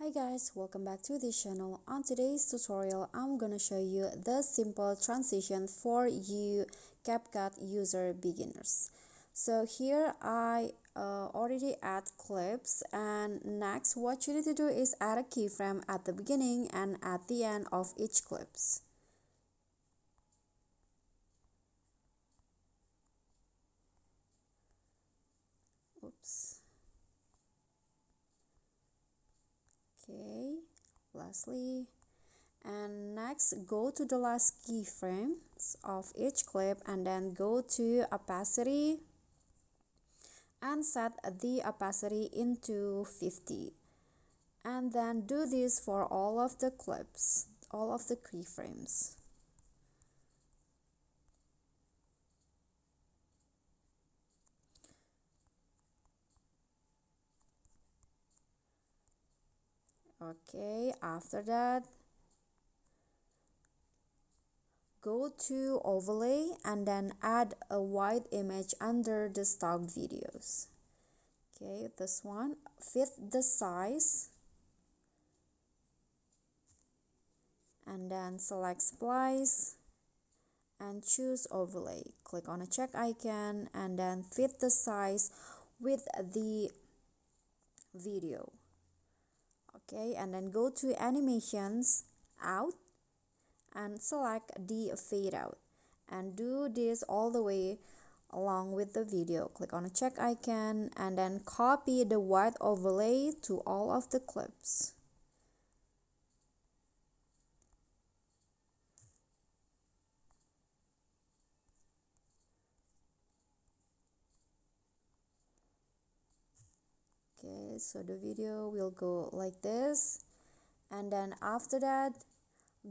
Hi guys, welcome back to this channel. On today's tutorial, I'm gonna show you the simple transition for you CapCut user beginners. So here I already add clips, and next what you need to do is add a keyframe at the beginning and at the end of each clips. Oops. Okay, lastly. And next, go to the last keyframes of each clip and then go to opacity and set the opacity into 50. And then do this for all of the clips, all of the keyframes. Okay, after that, go to overlay and then add a white image under the stock videos. Okay, this one, fit the size and then select splice and choose overlay. Click on a check icon and then fit the size with the video. Okay, and then go to animations, out, and select the fade out, and do this all the way along with the video. Click on a check icon and then copy the white overlay to all of the clips. Okay, so the video will go like this, and then after that,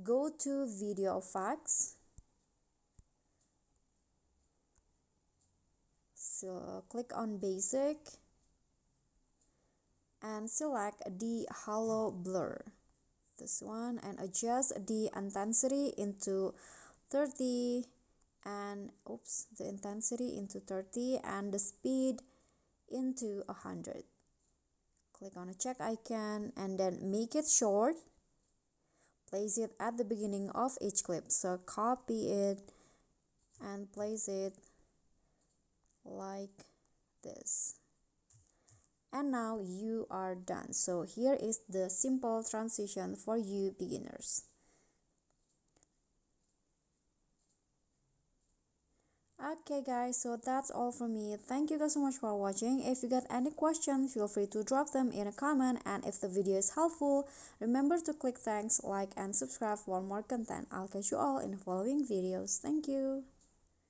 go to video effects. So click on basic and select the halo blur, this one, and adjust the intensity into 30 and the intensity into 30 and the speed into 100. Click on a check icon and then make it short. Place it at the beginning of each clip. So copy it and place it like this. And now you are done. So here is the simple transition for you beginners. Okay guys, so that's all from me. Thank you guys so much for watching. If you got any questions, feel free to drop them in a comment, and if the video is helpful, remember to click thanks, like, and subscribe for more content. I'll catch you all in the following videos. Thank you.